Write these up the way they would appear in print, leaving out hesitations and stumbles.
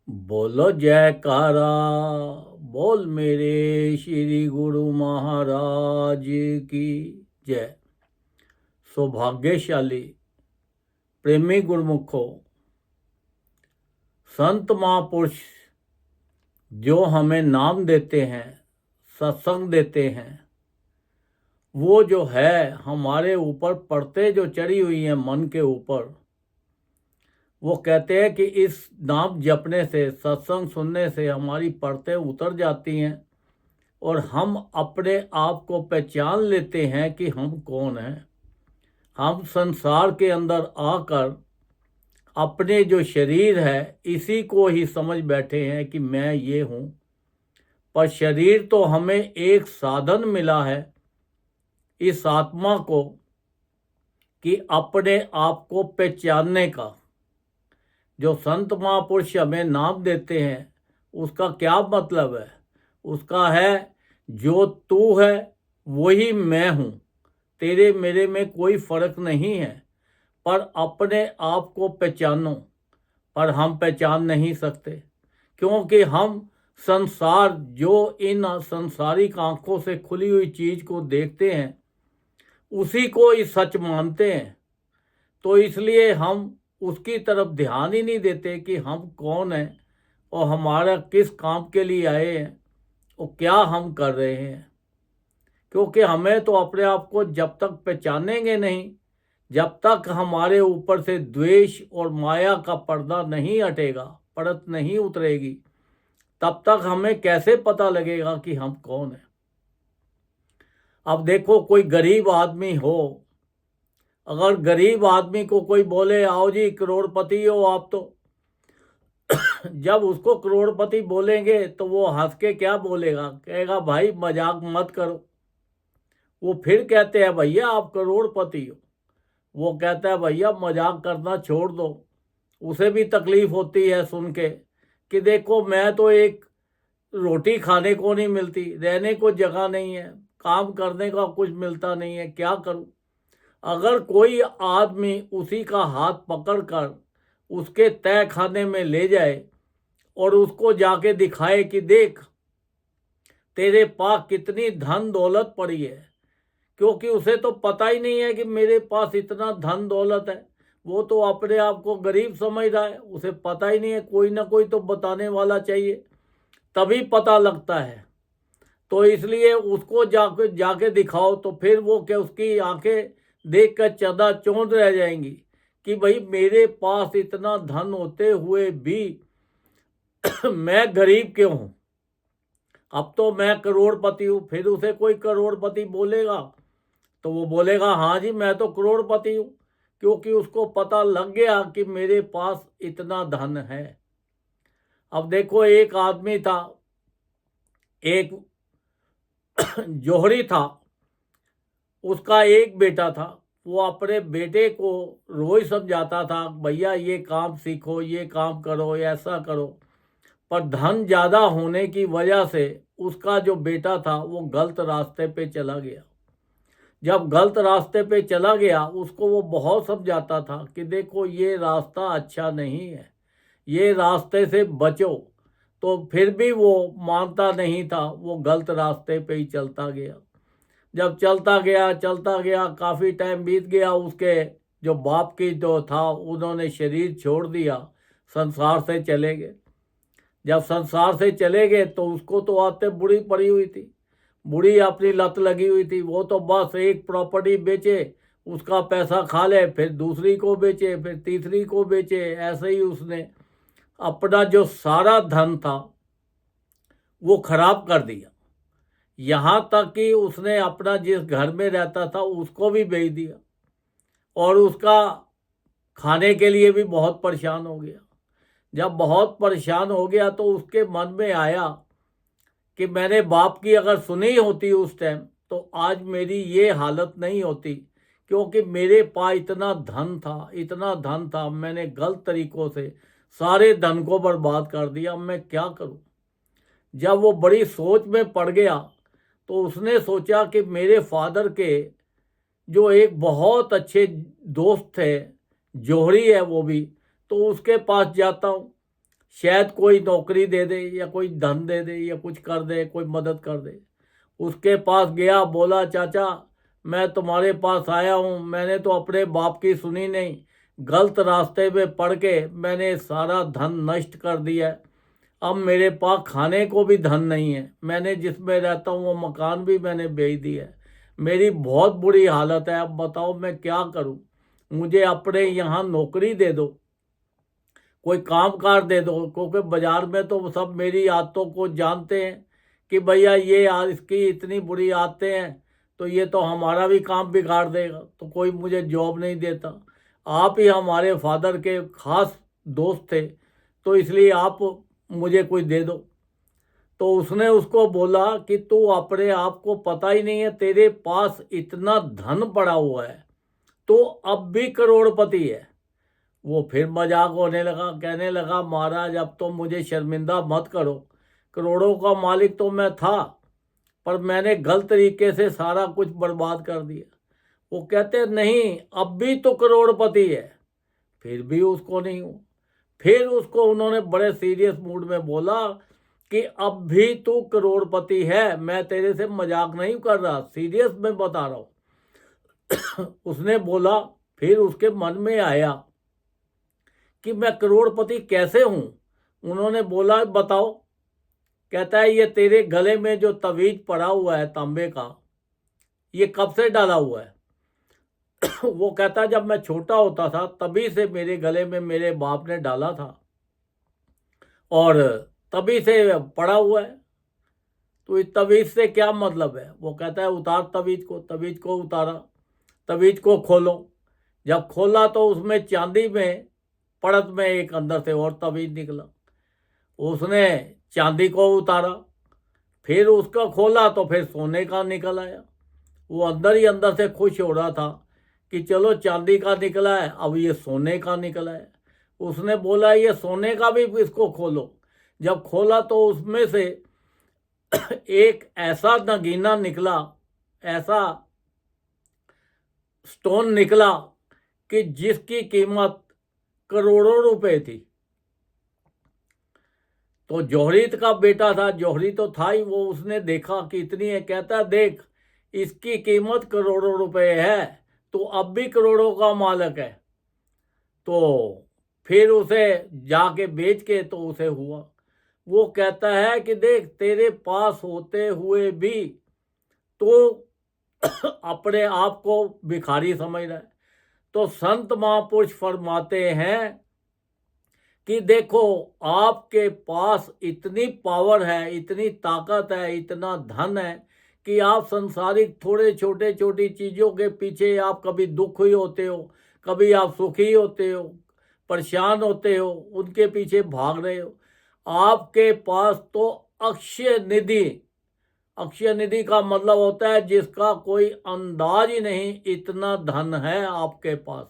बोलो जयकारा, बोल मेरे श्री गुरु महाराज की जय। सौभाग्यशाली प्रेमी गुरुमुखो, संत महापुरुष जो हमें नाम देते हैं, सत्संग देते हैं, वो जो है हमारे ऊपर पड़ते जो चढ़ी हुई हैं मन के ऊपर, वो कहते हैं कि इस नाम जपने से, सत्संग सुनने से हमारी परतें उतर जाती हैं और हम अपने आप को पहचान लेते हैं कि हम कौन हैं। हम संसार के अंदर आकर अपने जो शरीर है इसी को ही समझ बैठे हैं कि मैं ये हूँ, पर शरीर तो हमें एक साधन मिला है इस आत्मा को कि अपने आप को पहचानने का। जो संत महापुरुष हमें नाम देते हैं उसका क्या मतलब है? उसका है जो तू है वही मैं हूँ, तेरे मेरे में कोई फर्क नहीं है, पर अपने आप को पहचानो। पर हम पहचान नहीं सकते क्योंकि हम संसार जो इन संसारिक आंखों से खुली हुई चीज को देखते हैं उसी को ही सच मानते हैं। तो इसलिए हम उसकी तरफ ध्यान ही नहीं देते कि हम कौन हैं और हमारा किस काम के लिए आए हैं और क्या हम कर रहे हैं। क्योंकि हमें तो अपने आप को जब तक पहचानेंगे नहीं, जब तक हमारे ऊपर से द्वेष और माया का पर्दा नहीं हटेगा, परत नहीं उतरेगी, तब तक हमें कैसे पता लगेगा कि हम कौन हैं। अब देखो, कोई गरीब आदमी हो, अगर गरीब आदमी को कोई बोले आओ जी करोड़पति हो आप, तो जब उसको करोड़पति बोलेंगे तो वो हंस के क्या बोलेगा? कहेगा भाई मजाक मत करो। वो फिर कहते हैं भैया आप करोड़पति हो, वो कहता है भैया मजाक करना छोड़ दो। उसे भी तकलीफ होती है सुन के कि देखो मैं तो एक रोटी खाने को नहीं मिलती, रहने को जगह नहीं है, काम करने का कुछ मिलता नहीं है, क्या करूं। अगर कोई आदमी उसी का हाथ पकड़कर उसके तय खाने में ले जाए और उसको जाके दिखाए कि देख तेरे पास कितनी धन दौलत पड़ी है, क्योंकि उसे तो पता ही नहीं है कि मेरे पास इतना धन दौलत है, वो तो अपने आप को गरीब समझ रहा है, उसे पता ही नहीं है। कोई ना कोई तो बताने वाला चाहिए, तभी पता लगता है। तो इसलिए उसको जाके जाके दिखाओ तो फिर वो क्या, उसकी आंखें देख कर चौंध रह जाएंगी कि भाई मेरे पास इतना धन होते हुए भी मैं गरीब क्यों हूं। अब तो मैं करोड़पति हूं, फिर उसे कोई करोड़पति बोलेगा तो वो बोलेगा हाँ जी मैं तो करोड़पति हूं, क्योंकि उसको पता लग गया कि मेरे पास इतना धन है। अब देखो, एक आदमी था, एक जोहरी था, उसका एक बेटा था। वो अपने बेटे को रोज समझाता था भैया ये काम सीखो, ये काम करो, ऐसा करो, पर धन ज़्यादा होने की वजह से उसका जो बेटा था वो गलत रास्ते पे चला गया। जब गलत रास्ते पे चला गया उसको वो बहुत समझाता था कि देखो ये रास्ता अच्छा नहीं है, ये रास्ते से बचो, तो फिर भी वो मानता नहीं था, वो गलत रास्ते पे ही चलता गया। जब चलता गया काफ़ी टाइम बीत गया, उसके जो बाप की जो था उन्होंने शरीर छोड़ दिया, संसार से चले गए। जब संसार से चले गए तो उसको तो आते बूढ़ी पड़ी हुई थी, बूढ़ी अपनी लत लगी हुई थी। वो तो बस एक प्रॉपर्टी बेचे, उसका पैसा खा ले, फिर दूसरी को बेचे, फिर तीसरी को बेचे, ऐसे ही उसने अपना जो सारा धन था वो खराब कर दिया। यहाँ तक कि उसने अपना जिस घर में रहता था उसको भी बेच दिया और उसका खाने के लिए भी बहुत परेशान हो गया। जब बहुत परेशान हो गया तो उसके मन में आया कि मैंने बाप की अगर सुनी होती उस टाइम तो आज मेरी ये हालत नहीं होती, क्योंकि मेरे पास इतना धन था, इतना धन था, मैंने गलत तरीकों से सारे धन को बर्बाद कर दिया, मैं क्या करूं। जब वो बड़ी सोच में पड़ गया तो उसने सोचा कि मेरे फादर के जो एक बहुत अच्छे दोस्त थे, जोहरी है वो भी, तो उसके पास जाता हूँ। शायद कोई नौकरी दे दे या कोई धन दे दे या कुछ कर दे, कोई मदद कर दे। उसके पास गया, बोला चाचा मैं तुम्हारे पास आया हूँ, मैंने तो अपने बाप की सुनी नहीं, गलत रास्ते में पड़ के मैंने सारा धन नष्ट कर दिया है। अब मेरे पास खाने को भी धन नहीं है, मैंने जिसमें रहता हूँ वो मकान भी मैंने बेच दिया है, मेरी बहुत बुरी हालत है। अब बताओ मैं क्या करूँ, मुझे अपने यहाँ नौकरी दे दो, कोई काम कार दे दो, क्योंकि बाजार में तो सब मेरी आदतों को जानते हैं कि भैया ये इसकी इतनी बुरी आदतें हैं, तो ये तो हमारा भी काम बिगाड़ देगा, तो कोई मुझे जॉब नहीं देता। आप ही हमारे फादर के खास दोस्त थे, तो इसलिए आप मुझे कोई दे दो। तो उसने उसको बोला कि तू अपने आप को पता ही नहीं है, तेरे पास इतना धन पड़ा हुआ है, तो अब भी करोड़पति है। वो फिर मजाक होने लगा, कहने लगा महाराज अब तो मुझे शर्मिंदा मत करो, करोड़ों का मालिक तो मैं था, पर मैंने गलत तरीके से सारा कुछ बर्बाद कर दिया। वो कहते नहीं अब भी तो करोड़पति है, फिर भी उसको नहीं हुआ। फिर उसको उन्होंने बड़े सीरियस मूड में बोला कि अब भी तू करोड़पति है, मैं तेरे से मजाक नहीं कर रहा, सीरियस में बता रहा हूँ। उसने बोला, फिर उसके मन में आया कि मैं करोड़पति कैसे हूं। उन्होंने बोला बताओ। कहता है ये तेरे गले में जो तवीज पड़ा हुआ है तांबे का, ये कब से डाला हुआ है? वो कहता है जब मैं छोटा होता था तभी से मेरे गले में मेरे बाप ने डाला था और तभी से पड़ा हुआ है। तो इस तवीज से क्या मतलब है? वो कहता है उतार तवीज को। तवीज को उतारा, तवीज को खोलो। जब खोला तो उसमें चांदी में परत में एक अंदर से और तवीज निकला। उसने चांदी को उतारा, फिर उसका खोला तो फिर सोने का निकल आया। वो अंदर ही अंदर से खुश हो रहा था कि चलो चांदी का निकला है, अब ये सोने का निकला है। उसने बोला ये सोने का भी इसको खोलो। जब खोला तो उसमें से एक ऐसा नगीना निकला, ऐसा स्टोन निकला कि जिसकी कीमत करोड़ों रुपए थी। तो जौहरी का बेटा था, जौहरी तो था ही, वो उसने देखा कि इतनी है, कहता देख इसकी कीमत करोड़ों रुपए है, तो अब भी करोड़ों का मालिक है। तो फिर उसे जाके बेच के तो उसे हुआ। वो कहता है कि देख तेरे पास होते हुए भी तो अपने आप को भिखारी समझ रहा है। तो संत महापुरुष फरमाते हैं कि देखो आपके पास इतनी पावर है, इतनी ताकत है, इतना धन है कि आप संसारिक थोड़े छोटे छोटी चीज़ों के पीछे आप कभी दुखी होते हो, कभी आप सुखी होते हो, परेशान होते हो, उनके पीछे भाग रहे हो। आपके पास तो अक्षय निधि, अक्षय निधि का मतलब होता है जिसका कोई अंदाज ही नहीं, इतना धन है आपके पास,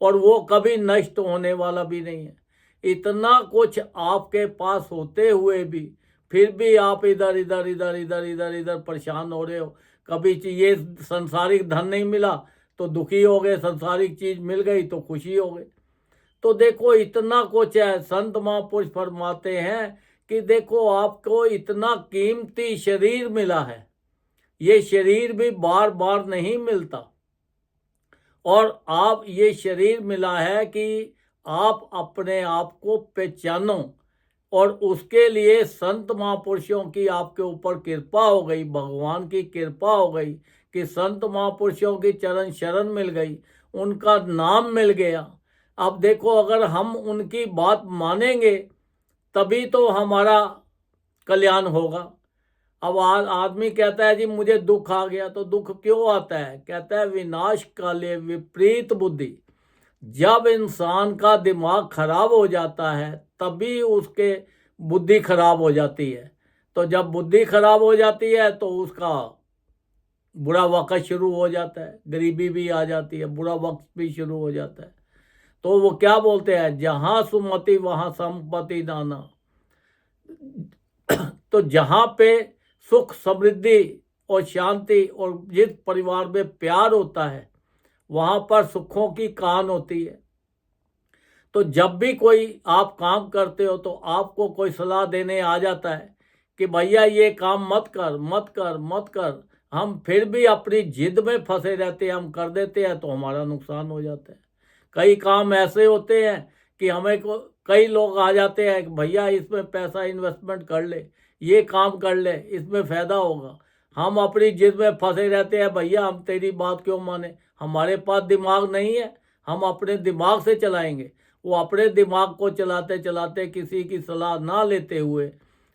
और वो कभी नष्ट होने वाला भी नहीं है। इतना कुछ आपके पास होते हुए भी फिर भी आप इधर इधर इधर इधर इधर इधर परेशान हो रहे हो। कभी ये संसारिक धन नहीं मिला तो दुखी हो गए, संसारिक चीज मिल गई तो खुशी हो गई। तो देखो इतना कुछ है। संत महापुरुष फरमाते हैं कि देखो आपको इतना कीमती शरीर मिला है, ये शरीर भी बार बार नहीं मिलता, और आप ये शरीर मिला है कि आप अपने आप को पहचानो, और उसके लिए संत महापुरुषों की आपके ऊपर कृपा हो गई, भगवान की कृपा हो गई कि संत महापुरुषों की चरण शरण मिल गई, उनका नाम मिल गया। अब देखो अगर हम उनकी बात मानेंगे तभी तो हमारा कल्याण होगा। अब आदमी कहता है जी मुझे दुख आ गया, तो दुख क्यों आता है? कहता है विनाश काले विपरीत बुद्धि। जब इंसान का दिमाग खराब हो जाता है तभी उसके बुद्धि खराब हो जाती है। तो जब बुद्धि खराब हो जाती है तो उसका बुरा वक्त शुरू हो जाता है, गरीबी भी आ जाती है, बुरा वक्त भी शुरू हो जाता है। तो वो क्या बोलते हैं, जहां सुमति वहां संपत्ति दाना। तो जहां पे सुख समृद्धि और शांति और जिस परिवार में प्यार होता है वहां पर सुखों की कान होती है। तो जब भी कोई आप काम करते हो तो आपको कोई सलाह देने आ जाता है कि भैया ये काम मत कर मत कर मत कर, हम फिर भी अपनी जिद में फंसे रहते हैं, हम कर देते हैं तो हमारा नुकसान हो जाता है। कई काम ऐसे होते हैं कि हमें को कई लोग आ जाते हैं कि भैया इसमें पैसा इन्वेस्टमेंट कर ले, ये काम कर ले, इसमें फ़ायदा होगा। हम अपनी जिद में फंसे रहते हैं, भैया हम तेरी बात क्यों माने, हमारे पास दिमाग नहीं है, हम अपने दिमाग से चलाएंगे। वो अपने दिमाग को चलाते चलाते किसी की सलाह ना लेते हुए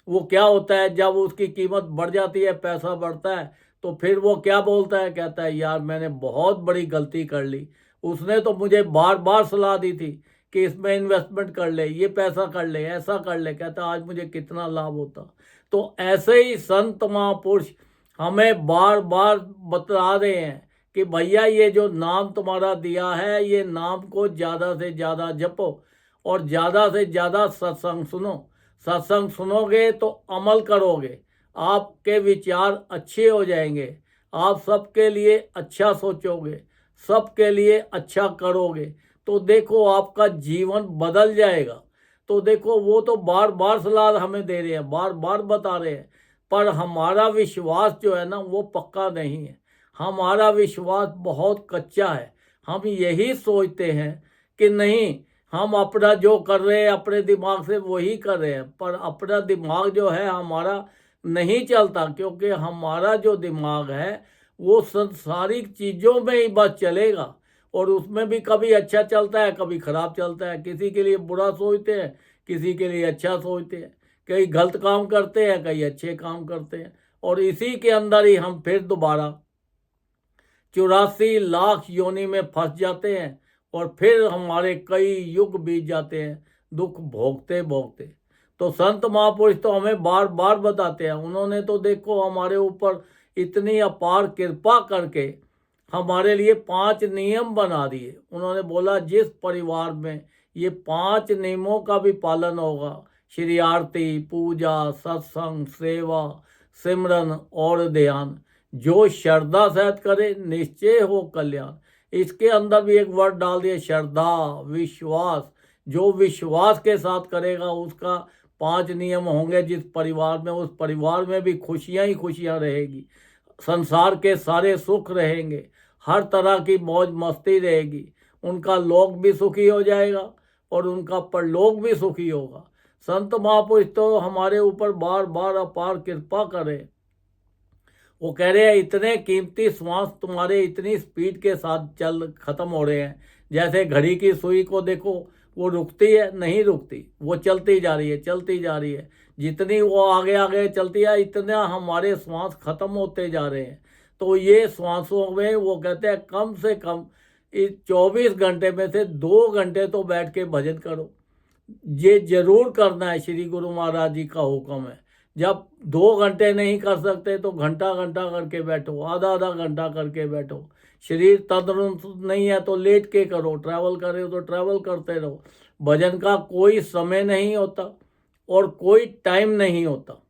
वो क्या होता है, जब उसकी कीमत बढ़ जाती है, पैसा बढ़ता है, तो फिर वो क्या बोलता है, कहता है यार मैंने बहुत बड़ी गलती कर ली, उसने तो मुझे बार बार सलाह दी थी कि इसमें इन्वेस्टमेंट कर ले, ये पैसा कर ले, ऐसा कर ले, कहता आज मुझे कितना लाभ होता। तो ऐसे ही संत महापुरुष हमें बार बार बता रहे हैं कि भैया ये जो नाम तुम्हारा दिया है, ये नाम को ज़्यादा से ज़्यादा जपो और ज़्यादा से ज़्यादा सत्संग सुनो। सत्संग सुनोगे तो अमल करोगे, आपके विचार अच्छे हो जाएंगे, आप सबके लिए अच्छा सोचोगे, सबके लिए अच्छा करोगे, तो देखो आपका जीवन बदल जाएगा। तो देखो वो तो बार बार सलाह हमें दे रहे हैं, बार बार बता रहे हैं, पर हमारा विश्वास जो है ना वो पक्का नहीं है, हमारा विश्वास बहुत कच्चा है। हम यही सोचते हैं कि नहीं, हम अपना जो कर रहे हैं अपने दिमाग से वही कर रहे हैं, पर अपना दिमाग जो है हमारा नहीं चलता, क्योंकि हमारा जो दिमाग है वो संसारिक चीज़ों में ही बस चलेगा, और उसमें भी कभी अच्छा चलता है कभी खराब चलता है, किसी के लिए बुरा सोचते हैं, किसी के लिए अच्छा सोचते हैं, कई गलत काम करते हैं, कई अच्छे काम करते हैं, और इसी के अंदर ही हम फिर दोबारा 84 लाख योनि में फंस जाते हैं, और फिर हमारे कई युग बीत जाते हैं दुख भोगते भोगते। तो संत महापुरुष तो हमें बार बार बताते हैं, उन्होंने तो देखो हमारे ऊपर इतनी अपार कृपा करके हमारे लिए 5 नियम बना दिए। उन्होंने बोला जिस परिवार में ये 5 नियमों का भी पालन होगा, श्री आरती, पूजा, सत्संग, सेवा, सिमरन और ध्यान, जो श्रद्धा सहित करे निश्चय हो कल्याण। इसके अंदर भी एक वर्ड डाल दिए, श्रद्धा, विश्वास, जो विश्वास के साथ करेगा उसका 5 नियम होंगे जिस परिवार में, उस परिवार में भी खुशियां ही खुशियां रहेगी, संसार के सारे सुख रहेंगे, हर तरह की मौज मस्ती रहेगी, उनका लोक भी सुखी हो जाएगा और उनका परलोक भी सुखी होगा। संत महापुरुष तो हमारे ऊपर बार बार अपार कृपा करें। वो कह रहे हैं इतने कीमती श्वास तुम्हारे इतनी स्पीड के साथ चल खत्म हो रहे हैं, जैसे घड़ी की सुई को देखो वो रुकती है, नहीं रुकती, वो चलती जा रही है, चलती जा रही है, जितनी वो आगे आगे चलती है इतना हमारे श्वास खत्म होते जा रहे हैं। तो ये श्वासों में वो कहते हैं कम से कम इस 24 घंटे में से 2 घंटे तो बैठ के भजन करो, ये जरूर करना है, श्री गुरु महाराज जी का हुक्म है। जब 2 घंटे नहीं कर सकते तो घंटा घंटा करके बैठो, आधा आधा घंटा करके बैठो, शरीर तंदुरुस्त नहीं है तो लेट के करो, ट्रैवल कर रहे हो तो ट्रैवल करते रहो। भजन का कोई समय नहीं होता और कोई टाइम नहीं होता।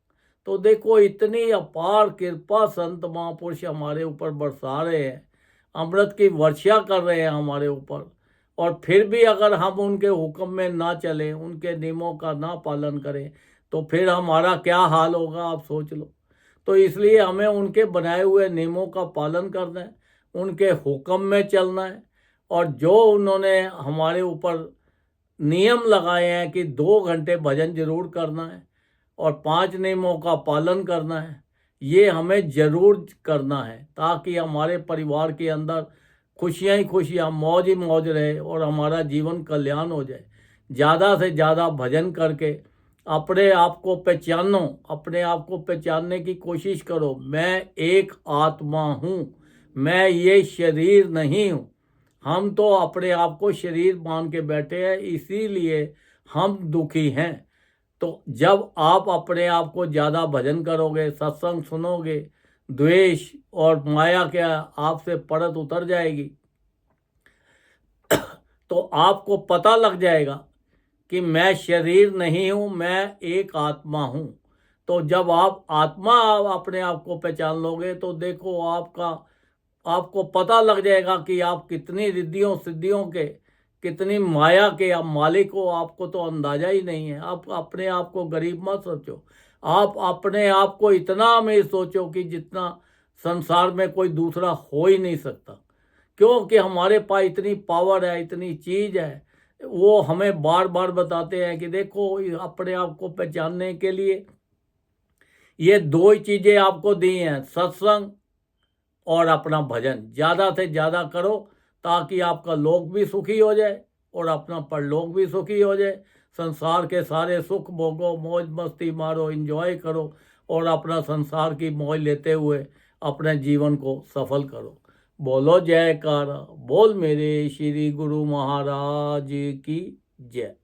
तो देखो इतनी अपार कृपा संत महापुरुष हमारे ऊपर बरसा रहे हैं, अमृत की वर्षा कर रहे हैं हमारे ऊपर, और फिर भी अगर हम उनके हुक्म में ना चलें, उनके नियमों का ना पालन करें, तो फिर हमारा क्या हाल होगा आप सोच लो। तो इसलिए हमें उनके बनाए हुए नियमों का पालन करना है, उनके हुक्म में चलना है, और जो उन्होंने हमारे ऊपर नियम लगाए हैं कि 2 घंटे भजन जरूर करना है और 5 नियमों का पालन करना है, ये हमें जरूर करना है, ताकि हमारे परिवार के अंदर खुशियाँ ही खुशियाँ, मौज ही मौज रहे और हमारा जीवन कल्याण हो जाए। ज़्यादा से ज़्यादा भजन करके अपने आप को पहचानो, अपने आप को पहचानने की कोशिश करो, मैं एक आत्मा हूँ, मैं ये शरीर नहीं हूँ। हम तो अपने आप को शरीर मान के बैठे हैं, इसीलिए हम दुखी हैं। तो जब आप अपने आप को ज़्यादा भजन करोगे, सत्संग सुनोगे, द्वेष और माया क्या आपसे परत उतर जाएगी, तो आपको पता लग जाएगा कि मैं शरीर नहीं हूँ, मैं एक आत्मा हूँ। तो जब आप आत्मा अपने आप को पहचान लोगे तो देखो आपको पता लग जाएगा कि आप कितनी रिद्धियों सिद्धियों के कितनी माया के आप मालिक हो, आपको तो अंदाजा ही नहीं है। आप अपने आप को गरीब मत सोचो, आप अपने आप को इतना अमीर सोचो कि जितना संसार में कोई दूसरा हो ही नहीं सकता। क्योंकि हमारे पास इतनी पावर है, इतनी चीज है। वो हमें बार बार बताते हैं कि देखो, अपने आप को पहचानने के लिए ये दो ही चीजें आपको दी हैं, सत्संग और अपना भजन। ज़्यादा से ज़्यादा करो ताकि आपका लोक भी सुखी हो जाए और अपना परलोक भी सुखी हो जाए। संसार के सारे सुख भोगो, मौज मस्ती मारो, एंजॉय करो और अपना संसार की मौज लेते हुए अपने जीवन को सफल करो। बोलो जयकारा, बोल मेरे श्री गुरु महाराज की जय।